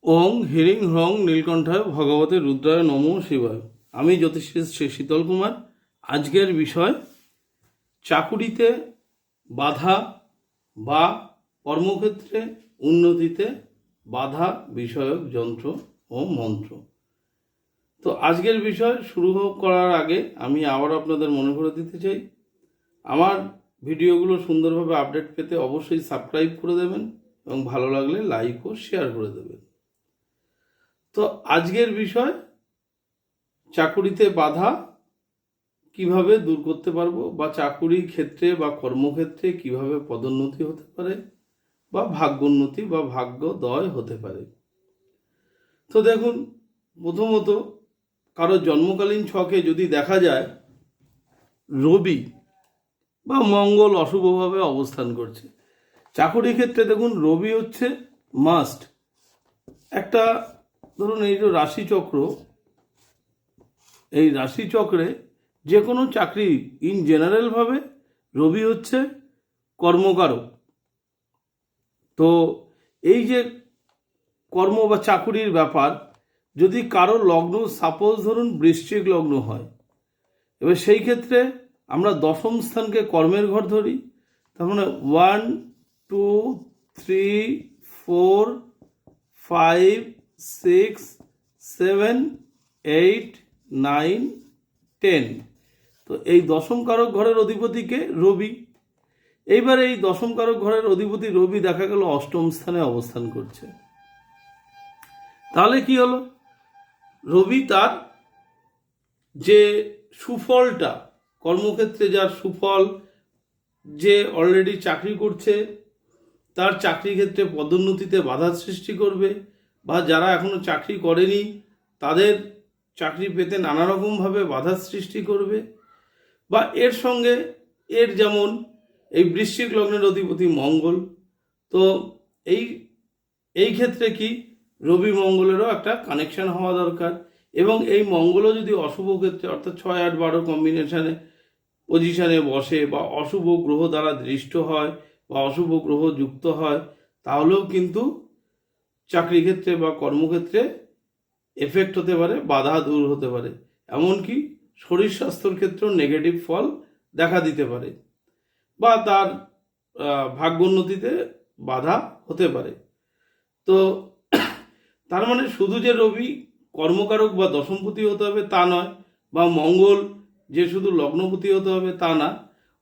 ওং হিরিং হ্রং নীলকণ্ঠায় ভগবতে রুদ্রায় নমো শিবায়। আমি জ্যোতিষী শ্রী শীতল কুমার। আজকের বিষয় চাকুরিতে বাধা বা কর্মক্ষেত্রে উন্নতিতে বাধা বিষয়ক যন্ত্র ও মন্ত্র। তো আজকের বিষয় শুরু করার আগে আমি আবার আপনাদের মনে করে দিতে চাই, আমার ভিডিওগুলো সুন্দরভাবে আপডেট পেতে অবশ্যই সাবস্ক্রাইব করে দেবেন এবং ভালো লাগলে লাইক ও শেয়ার করে দেবেন। তো আজকের বিষয় চাকুরিতে বাধা কিভাবে দূর করতে পারবো, বা চাকুরি ক্ষেত্রে বা কর্মক্ষেত্রে কিভাবে পদোন্নতি হতে পারে বা ভাগ্যোন্নতি বা ভাগ্যোদয় হতে পারে। তো দেখুন, প্রথমত কারো জন্মকালীন ছকে যদি দেখা যায় রবি বা মঙ্গল অশুভভাবে অবস্থান করছে, চাকুরি ক্ষেত্রে দেখুন রবি হচ্ছে মাস্ট। একটা ধরুন এই যে রাশিচক্র, এই রাশিচক্রে যে কোনো চাকরি ইন জেনারেলভাবে রবি হচ্ছে কর্মকারক। তো এই যে কর্ম বা চাকুরির ব্যাপার, যদি কারো লগ্ন সাপোজ ধরুন বৃশ্চিক লগ্ন হয়, এবার সেই ক্ষেত্রে আমরা দশম স্থানকে কর্মের ঘর ধরি। তার মানে 1 2 3 4 5 6 7 8 9 10। তো এই দশম কারক ঘরের অধিপতিকে রবি। এইবার এই দশম কারক ঘরের অধিপতি রবি দেখা গেল অষ্টম স্থানে অবস্থান করছে। তাহলে কি হলো, রবি তার যে সুফলটা, কর্মক্ষেত্রে যার সুফল, যে অলরেডি চাকরি করছে তার চাকরি ক্ষেত্রে পদোন্নতিতে বাধা সৃষ্টি করবে, বা যারা এখনো চাকরি করেনি তাদের চাকরি পেতে নানা রকমভাবে বাধা সৃষ্টি করবে। বা এর সঙ্গে এর যেমন এই বৃশ্চিক লগ্নের অধিপতি মঙ্গল, তো এই এই ক্ষেত্রে কি রবি মঙ্গলেরও একটা কানেকশন হওয়া দরকার। এবং এই মঙ্গলও যদি অশুভ ক্ষেত্রে অর্থাৎ 6 8 12 কম্বিনেশনে পজিশনে বসে বা অশুভ গ্রহ দ্বারা দৃষ্ট হয় বা অশুভ গ্রহ যুক্ত হয়, তাহলেও কিন্তু চাকরি ক্ষেত্রে বা কর্মক্ষেত্রে এফেক্ট হতে পারে, বাধা দূর হতে পারে। এমনকি শরীর স্বাস্থ্যের ক্ষেত্রেও নেগেটিভ ফল দেখা দিতে পারে বা তার ভাগ্যোন্নতিতে বাধা হতে পারে। তো তার মানে শুধু যে রবি কর্মকারক বা দশমপতি হতে হবে তা নয়, বা মঙ্গল যে শুধু লগ্নপতি হতে হবে তা না।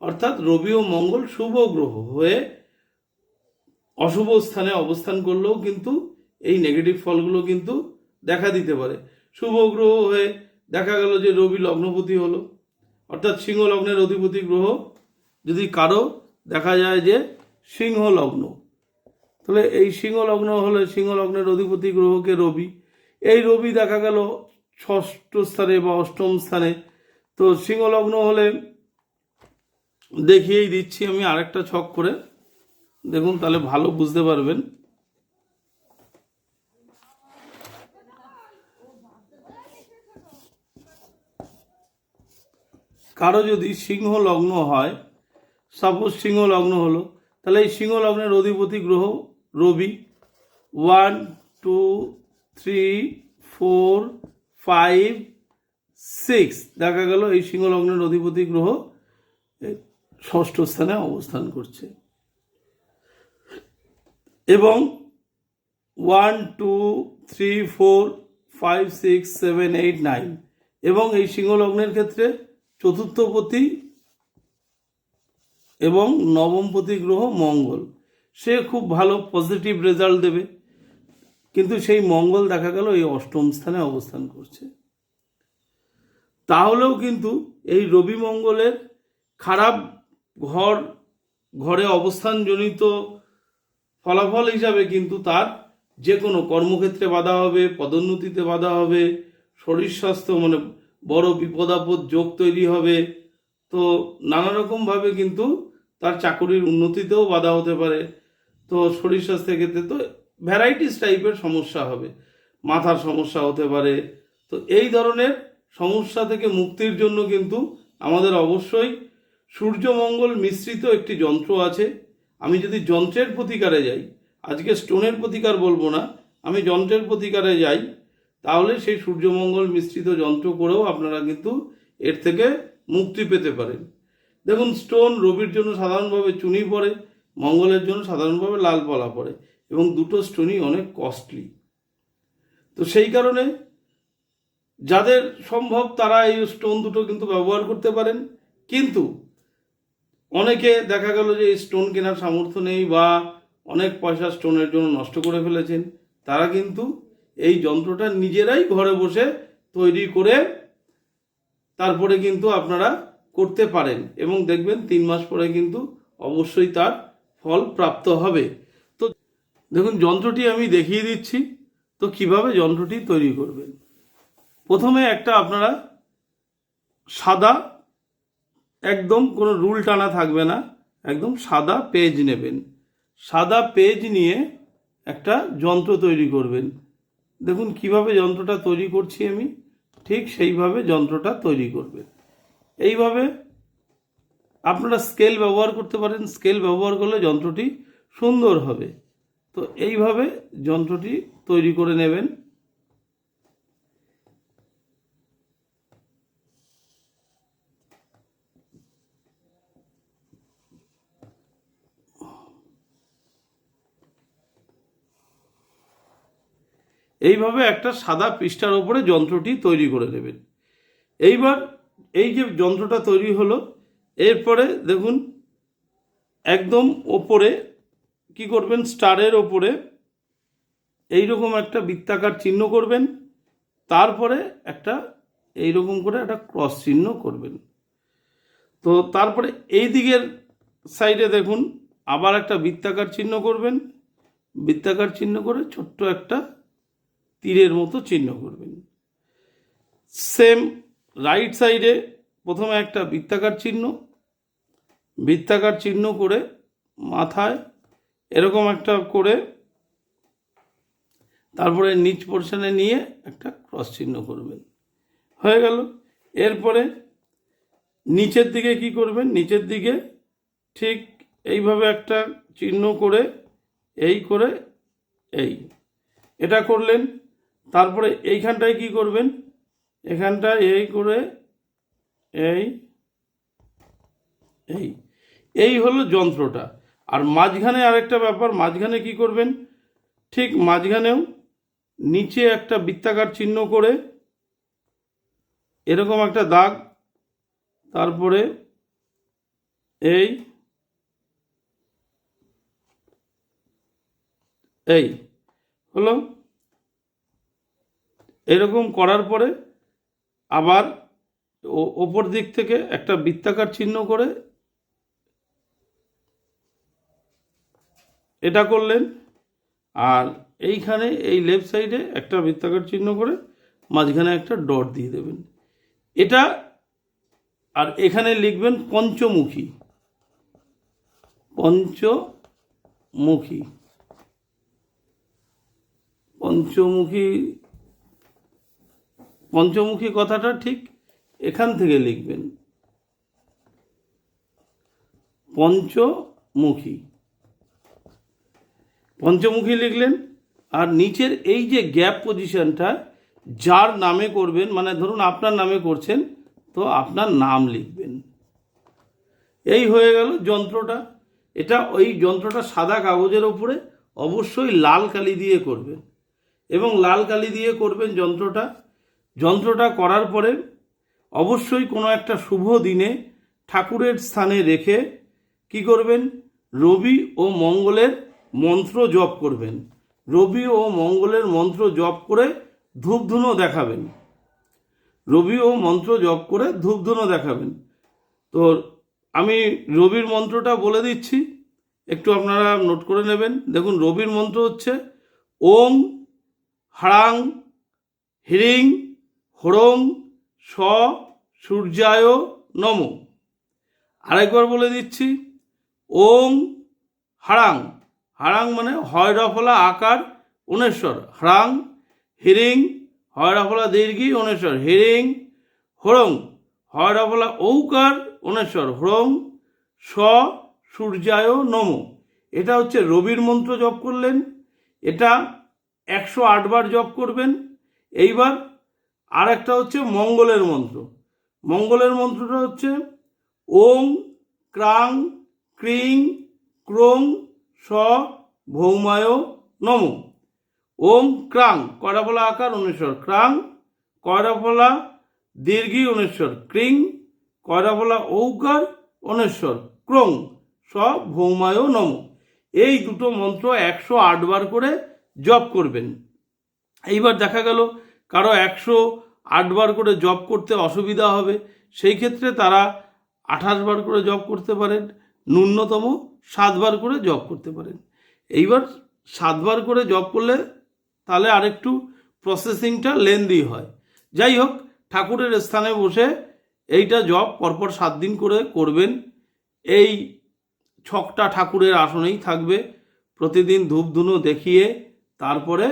অর্থাৎ রবি ও মঙ্গল শুভ গ্রহ হয়ে অশুভ স্থানে অবস্থান করলেও কিন্তু এই নেগেটিভ ফলগুলো কিন্তু দেখা দিতে পারে। শুভ গ্রহ হয়ে দেখা গেল যে রবি লগ্নপতি হলো, অর্থাৎ সিংহ লগ্নের অধিপতি গ্রহ যদি কারো দেখা যায় যে সিংহ লগ্ন, তাহলে এই সিংহ লগ্ন হলে সিংহ লগ্নের অধিপতি গ্রহকে রবি, এই রবি দেখা গেল ষষ্ঠ স্থানে বা অষ্টম স্থানে। তো সিংহ লগ্ন হলে দেখিয়েই দিচ্ছি আমি আরেকটা ছক করে, দেখুন তাহলে ভালো বুঝতে পারবেন। কারো যদি সিংহ লগ্ন হয়, সাপোজ সিংহ লগ্ন হলো, তাহলে এই সিংহ লগ্নের অধিপতি গ্রহ রবি। 1 2 3 4 5 6 দেখা গেল এই সিংহ লগ্নের অধিপতি গ্রহ ষষ্ঠ স্থানে অবস্থান করছে। এবং 1 2 3 4 5 6 7 8 9 এবং এই সিংহ লগ্নের ক্ষেত্রে চতুর্থপতি এবং নবমপতি গ্রহ মঙ্গল, সে খুব ভালো পজিটিভ রেজাল্ট দেবে। কিন্তু সেই মঙ্গল দেখা গেল এই অষ্টম স্থানে অবস্থান করছে। তাহলেও কিন্তু এই রবি মঙ্গলের খারাপ ঘরে অবস্থানজনিত ফলাফল হিসাবে কিন্তু তার যে কোনো কর্মক্ষেত্রে বাধা হবে, পদোন্নতিতে বাধা হবে, শরীর স্বাস্থ্য মানে বড় বিপদ আপদ যোগ তৈরি হবে। তো নানা রকমভাবে কিন্তু তার চাকরির উন্নতিতেও বাধা হতে পারে। তো শরীর স্বাস্থ্যের ক্ষেত্রে তো ভ্যারাইটিস টাইপের সমস্যা হবে, মাথার সমস্যা হতে পারে। তো এই ধরনের সমস্যা থেকে মুক্তির জন্য কিন্তু আমাদের অবশ্যই সূর্যমঙ্গল মিশ্রিত একটি যন্ত্র আছে। আমি যদি যন্ত্রের প্রতিকারে যাই, আজকে স্টোনের প্রতিকার বলবো না, আমি যন্ত্রের প্রতিকারে যাই, তাহলে সেই সূর্যমঙ্গল মিশ্রিত যন্ত্র করেও আপনারা কিন্তু এর থেকে মুক্তি পেতে পারেন। দেখুন, স্টোন রবির জন্য সাধারণভাবে চুনি পড়ে, মঙ্গলের জন্য সাধারণভাবে লাল পলা পড়ে, এবং দুটো স্টোনই অনেক কস্টলি। তো সেই কারণে যাদের সম্ভব তারা এই স্টোন দুটো কিন্তু ব্যবহার করতে পারেন। কিন্তু অনেকে দেখা গেল যে এই স্টোন কেনার সামর্থ্য নেই বা অনেক পয়সা স্টোনের জন্য নষ্ট করে ফেলেছেন, তারা কিন্তু এই যন্ত্রটা নিজেরাই ঘরে বসে তৈরি করে তারপরে কিন্তু আপনারা করতে পারেন, এবং দেখবেন 3 মাস পরে কিন্তু অবশ্যই তার ফল প্রাপ্ত হবে। তো দেখুন, যন্ত্রটি আমি দেখিয়ে দিচ্ছি। তো কিভাবে যন্ত্রটি তৈরি করবেন, প্রথমে একটা আপনারা সাদা, একদম কোনো রুল টানা থাকবে না, একদম সাদা পেজ নেবেন। সাদা পেজ নিয়ে একটা যন্ত্র তৈরি করবেন। দেখুন কিভাবে যন্ত্রটা তৈরি করছি আমি, ঠিক সেইভাবে যন্ত্রটা তৈরি করবেন। এইভাবে আপনারা স্কেল ব্যবহার করতে পারেন, স্কেল ব্যবহার করলে যন্ত্রটি সুন্দর হবে। তো এইভাবে যন্ত্রটি তৈরি করে নেবেন। এইভাবে একটা সাদা পৃষ্ঠার ওপরে যন্ত্রটি তৈরি করে নেবেন। এইবার এই যে যন্ত্রটা তৈরি হলো, এরপরে দেখুন একদম ওপরে কি করবেন, স্টারের ওপরে এইরকম একটা বৃত্তাকার চিহ্ন করবেন, তারপরে একটা এইরকম করে একটা ক্রস চিহ্ন করবেন। তো তারপরে এই দিকের সাইডে দেখুন আবার একটা বৃত্তাকার চিহ্ন করবেন, বৃত্তাকার চিহ্ন করে ছোট্ট একটা তীরের মতো চিহ্ন করবেন। সেম রাইট সাইডে প্রথমে একটা বৃত্তাকার চিহ্ন, বৃত্তাকার চিহ্ন করে মাথায় এরকম একটা করে, তারপরে নিচ পোর্শনে নিয়ে একটা ক্রস চিহ্ন করবেন। হয়ে গেল। এরপরে নিচের দিকে কি করবেন, নিচের দিকে ঠিক এইভাবে একটা চিহ্ন করে এই করে এই এটা করলেন। তারপরে এইখানটায় কি করবেন, এখানটায় এই করে এই এই এই হলো যন্ত্রটা। আর মাঝখানে আরেকটা ব্যাপার, মাঝখানে কি করবেন, ঠিক মাঝখানেও নিচে একটা বৃত্তাকার চিহ্ন করে এরকম একটা দাগ, তারপরে এই এই হলো। এরকম করার পরে আবার ওপর দিক থেকে একটা বৃত্তাকার চিহ্ন করে এটা করলেন, আর এইখানে এই লেফট সাইডে একটা বৃত্তাকার চিহ্ন করে মাঝখানে একটা ডট দিয়ে দেবেন। এটা আর এখানে লিখবেন পঞ্চমুখী, পঞ্চমুখী, পঞ্চমুখী, পঞ্চমুখী কথাটা ঠিক এখান থেকে লিখবেন, পঞ্চমুখী, পঞ্চমুখী লিখলেন। আর নিচের এই যে গ্যাপ পজিশনটা যার নামে করবেন, মানে ধরুন আপনার নামে করছেন, তো আপনার নাম লিখবেন। এই হয়ে গেল যন্ত্রটা। এটা ওই যন্ত্রটা সাদা কাগজের ওপরে অবশ্যই লাল কালি দিয়ে করবেন, এবং লাল কালি দিয়ে করবেন যন্ত্রটা। যন্ত্রটা করার পরে অবশ্যই কোনো একটা শুভ দিনে ঠাকুরের স্থানে রেখে কি করবেন, রবি ও মঙ্গলের মন্ত্র জপ করবেন। রবি ও মঙ্গলের মন্ত্র জপ করে ধূপধুনো দেখাবেন, রবি ও মন্ত্র জপ করে ধূপধুনো দেখাবেন। তো আমি রবির মন্ত্রটা বলে দিচ্ছি, একটু আপনারা নোট করে নেবেন। দেখুন, রবির মন্ত্র হচ্ছে ওং হ্রাং হ্রিং হ্রং স সূর্যায় নম। আরেকবার বলে দিচ্ছি, ওং হ্রাং, হ্রাং মানে হয় রফলা আকার ঊনেশ্বর, হ্রাং হ্রিং হয় রফলা দীর্ঘি ঊনেশ্বর, হ্রিং হ্রং হয় রফলা ঔকার ঊনেশ্বর, হ্রং স সূর্যায় নম। এটা হচ্ছে রবির মন্ত্র জপ করলেন। এটা 108 বার জপ করবেন। এইবার আর একটা হচ্ছে মঙ্গলের মন্ত্র। মঙ্গলের মন্ত্রটা হচ্ছে ওং ক্রাং ক্রিং ক্রোং স ভৌমায় নম। ওং ক্রাং কয়রাফলা আকার অনেশ্বর, ক্রাং কয়রাফলা দীর্ঘী অনেশ্বর, ক্রিং কয়রাফলা ঔকার অনেশ্বর, ক্রোং স ভৌমায় নম। এই দুটো মন্ত্র 108 বার করে জপ করবেন। এইবার দেখা গেল কারো 108 বার করে জপ করতে অসুবিধা হবে, সেই ক্ষেত্রে তারা 28 বার করে জপ করতে পারেন, ন্যূনতম 7 বার করে জপ করতে পারেন। এইবার 7 বার করে জপ করলে তাহলে আরেকটু প্রসেসিংটা লেন্দি হয়। যাই হোক, ঠাকুরের স্থানে বসে এইটা জপ পরপর 7 দিন করে করবেন। এই ছকটা ঠাকুরের আসনেই থাকবে। প্রতিদিন ধূপ ধুনো দেখিয়ে তারপরে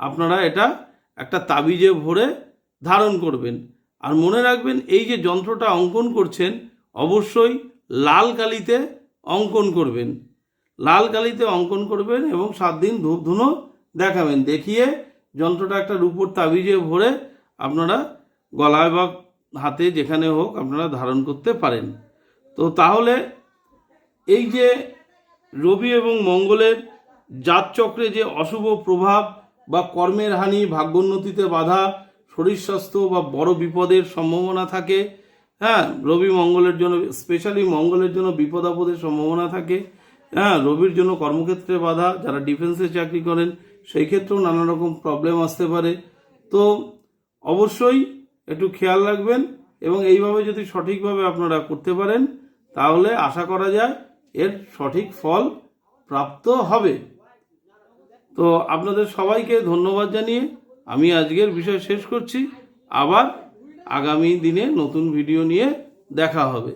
আপনারা এটা একটা তাবিজে ভরে ধারণ করবেন। আর মনে রাখবেন, এই যে যন্ত্রটা অঙ্কন করছেন অবশ্যই লাল কালিতে অঙ্কন করবেন। লাল কালিতে অঙ্কন করবেন এবং 7 দিন ধূপ ধুনো দেখাবেন, দেখিয়ে যন্ত্রটা একটা রূপোর তাবিজে ভরে আপনারা গলায় বা হাতে যেখানে হোক আপনারা ধারণ করতে পারেন। তো তাহলে এই যে রবি এবং মঙ্গলের জাতচক্রে যে অশুভ প্রভাব বা কর্মের হানি, ভাগ্যোন্নতিতে বাধা, শরীর স্বাস্থ্য বা বড় বিপদের সম্ভাবনা থাকে, হ্যাঁ, রবি মঙ্গলের জন্য, স্পেশালি মঙ্গলের জন্য বিপদ আপদের সম্ভাবনা থাকে, হ্যাঁ, রবির জন্য কর্মক্ষেত্রে বাধা, যারা ডিফেন্সে চাকরি করেন সেই ক্ষেত্রেও নানা রকম প্রবলেম আসতে পারে। তো অবশ্যই একটু খেয়াল রাখবেন এবং এইভাবে যদি সঠিকভাবে আপনারা করতে পারেন তাহলে আশা করা যায় এর সঠিক ফল প্রাপ্ত হবে। তো আপনাদের সবাইকে ধন্যবাদ জানিয়ে আমি আজকের বিষয় শেষ করছি। আবার আগামী দিনে নতুন ভিডিও নিয়ে দেখা হবে।